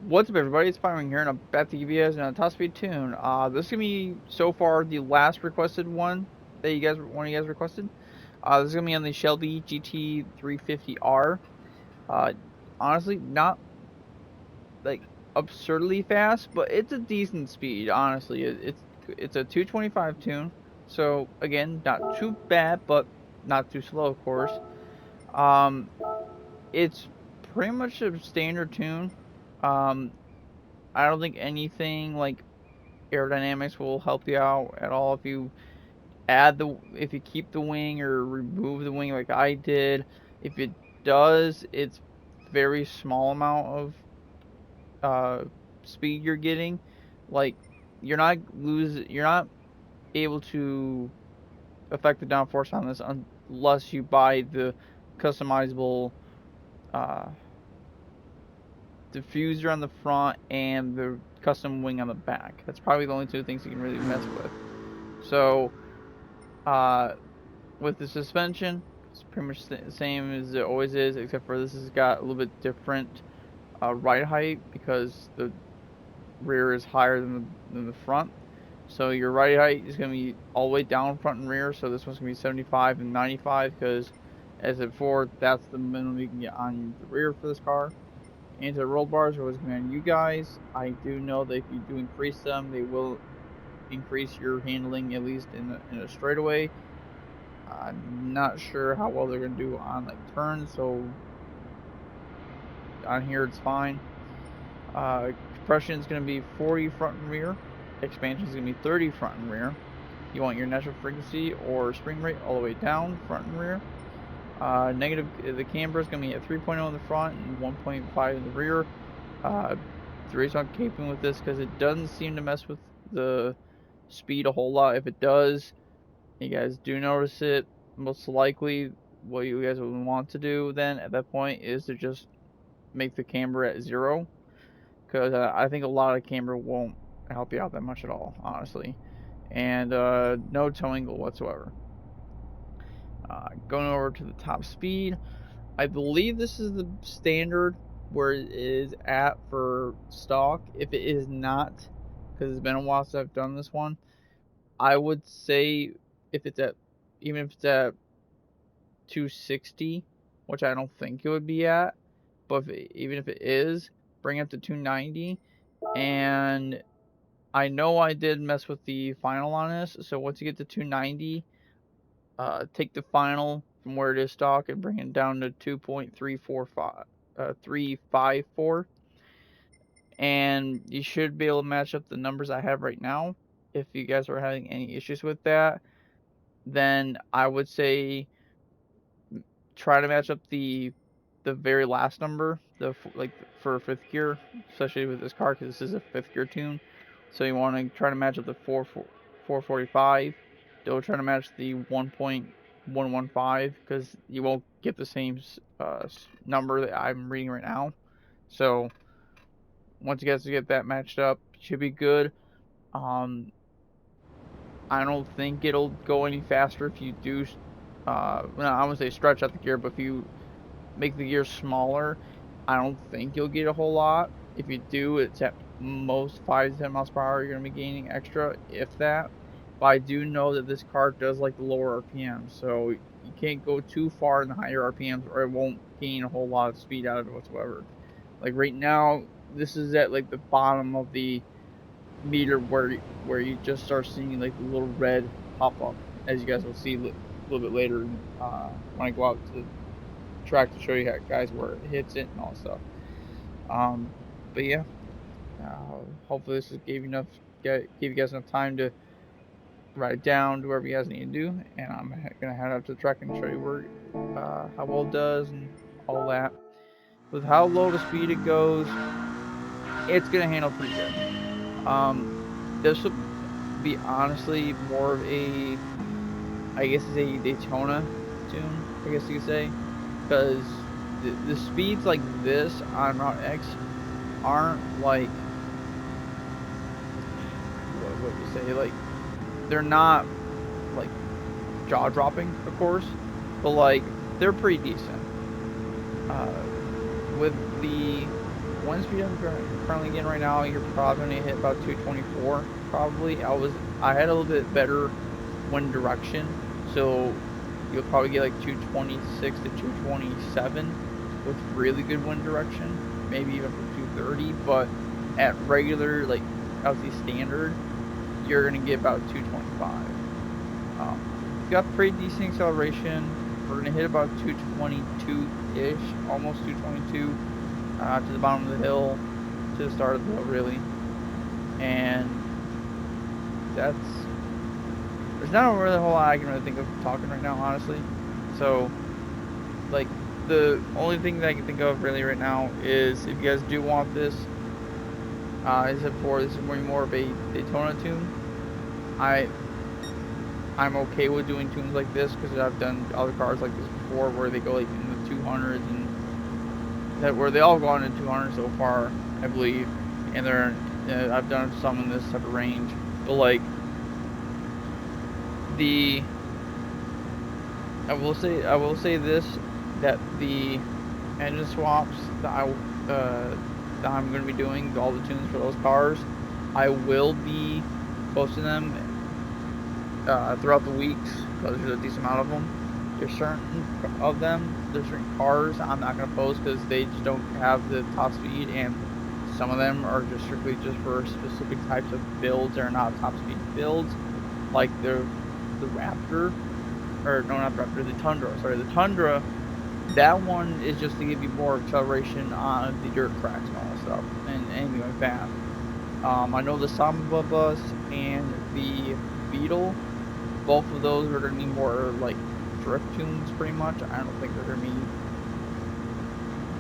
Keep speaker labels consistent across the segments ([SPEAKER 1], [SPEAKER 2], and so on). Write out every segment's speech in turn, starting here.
[SPEAKER 1] What's up, everybody? It's Firing here, and I'm back to give you guys a top speed tune. This is gonna be so far the last requested one that one of you guys requested. This is gonna be on the Shelby GT350r. Uh, Honestly, not like absurdly fast, but it's a decent speed. Honestly, it's a 225 tune, so again, not too bad, but not too slow, of course. Um, it's pretty much a standard tune. Um, I don't think anything like aerodynamics will help you out at all if you keep the wing or remove the wing like I did. If it does, it's very small amount of uh, speed you're getting. Like you're not able to affect the downforce on this unless you buy the customizable uh, diffuser on the front and the custom wing on the back. That's probably the only two things you can really mess with. So, uh, with the suspension, it's pretty much the same as it always is, except for this has got a little bit different ride height because the rear is higher than the front. So your ride height is going to be all the way down front and rear. So this one's going to be 75 and 95 because, as before, that's the minimum you can get on the rear for this car. Anti-roll bars are always going to be on you guys. I do know that if you do increase them, they will increase your handling at least in a straightaway. I'm not sure how well they're going to do on like turns, so on here it's fine. Compression is going to be 40 front and rear. Expansion is going to be 30 front and rear. You want your natural frequency or spring rate all the way down front and rear. Negative, the camber is going to be at 3.0 in the front and 1.5 in the rear. The reason I'm keeping with this because it doesn't seem to mess with the speed a whole lot. If it does, you guys do notice it, most likely what you guys would want to do then at that point is to just make the camber at 0, because I think a lot of camber won't help you out that much at all, honestly, and no toe angle whatsoever. Going over to the top speed, I believe this is the standard where it is at for stock. If it is not, because it's been a while since I've done this one, I would say if it's at, even if it's at 260, which I don't think it would be at, but even if it is, bring it to 290. And I know I did mess with the final on this, so once you get to 290, take the final from where it is stock and bring it down to 354, and you should be able to match up the numbers I have right now. If you guys are having any issues with that, then I would say try to match up the very last number, like for fifth gear, especially with this car because this is a fifth gear tune. So you want to try to match up the 445. Don't try to match the 1.115 because you won't get the same number that I'm reading right now. So once you guys get that matched up, should be good. Um, I don't think it'll go any faster if you do. Well, I wouldn't say stretch out the gear, but if you make the gear smaller, I don't think you'll get a whole lot. If you do, it's at most 5 to 10 miles per hour you're going to be gaining extra, if that. But I do know that this car does like the lower RPMs, so you can't go too far in the higher RPMs or it won't gain a whole lot of speed out of it whatsoever. Like right now, this is at like the bottom of the meter where you just start seeing like the little red pop up, as you guys will see a little bit later when I go out to track to show you guys where it hits it and all that stuff. But yeah, hopefully this gave you guys enough time to write it down, do whatever you guys need to do, and I'm gonna head out to the track and show you where how well it does and all that. With how low the speed it goes, it's gonna handle pretty good. This will be honestly more of a, I guess it's a Daytona tune, I guess you could say, because the speeds like this on Route X aren't like, what you say, like they're not like jaw dropping, of course, but like they're pretty decent. With the wind speed I'm currently getting right now, you're probably gonna hit about 224. Probably. I had a little bit better wind direction, so you'll probably get like 226 to 227 with really good wind direction, maybe even for 230. But at regular, like LT standard, you're gonna get about 225. It's got pretty decent acceleration. We're gonna hit about 222-ish, almost 222, to the bottom of the hill, to the start of the hill, really. And there's not really a whole lot I can really think of talking right now, honestly. So, like, the only thing that I can think of really right now is if you guys do want this, as I said before, this is more of a Daytona tune. I'm okay with doing tunes like this because I've done other cars like this before where they go like in the 200s and where they all gone in 200 so far, I believe, and I've done some in this type of range. But like I will say this, that the engine swaps that I'm going to be doing, all the tunes for those cars, I will be posting them throughout the weeks because there's a decent amount of them. There's certain cars I'm not going to post because they just don't have the top speed, and some of them are just strictly just for specific types of builds. They're not top speed builds, like the Raptor, or no, not the Raptor, the Tundra. Sorry, the Tundra. That one is just to give you more acceleration on the dirt tracks and all that stuff, and anything like that. I know the Samba Bus and the Beetle, both of those are going to be more like drift tunes, pretty much. I don't think they're going to be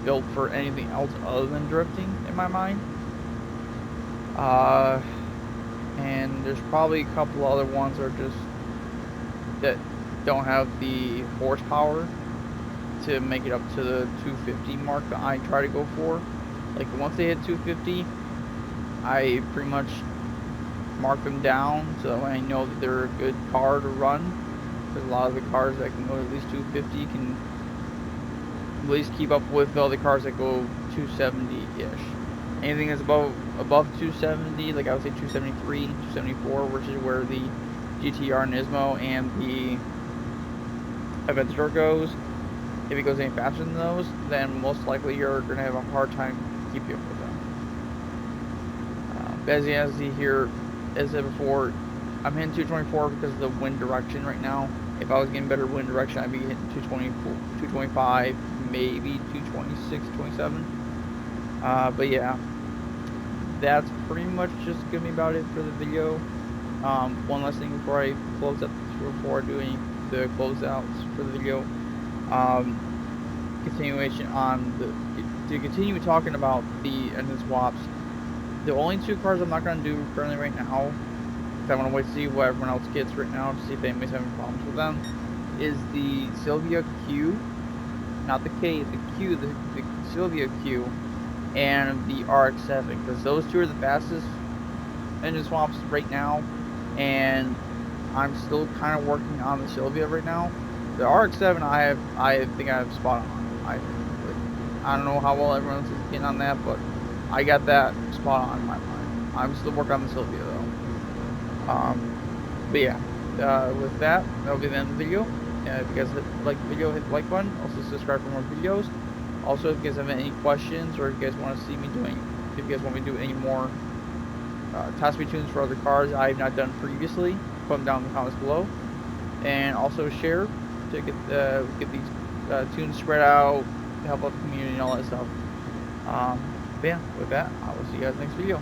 [SPEAKER 1] built for anything else other than drifting, in my mind. And there's probably a couple other ones that don't have the horsepower to make it up to the 250 mark that I try to go for. Like once they hit 250, I pretty much mark them down so that way I know that they're a good car to run. Because a lot of the cars that can go at least 250 can at least keep up with all the cars that go 270-ish. Anything that's above 270, like I would say 273, 274, which is where the GTR Nismo and the Adventure goes. If it goes any faster than those, then most likely you're going to have a hard time keeping up with them. As you can see here, as I said before, I'm hitting 224 because of the wind direction right now. If I was getting better wind direction, I'd be hitting 225, maybe 226, 27. But yeah, that's pretty much just going to be about it for the video. One last thing before I close up, before doing the closeouts for the video. Continuation on to continue talking about the engine swaps. The only two cars I'm not going to do currently right now, because I want to wait to see what everyone else gets right now to see if anybody's having problems with them, is the Silvia Q, not the K, the Q, the Silvia Q, and the RX-7, because those two are the fastest engine swaps right now, and I'm still kind of working on the Silvia right now. The RX-7 I think I have spot on. I don't know how well everyone else is getting on that, but I got that spot on in my mind. I'm still working on the Silvia though. But yeah, with that, that'll be the end of the video. If you guys like the video, hit the like button. Also subscribe for more videos. Also, if you guys have any questions, or if you guys want to see me if you guys want me to do any more top speed tunes for other cars I have not done previously, put them down in the comments below. And also share to get these tunes spread out, help out the community and all that stuff. But yeah, with that, I will see you guys next video.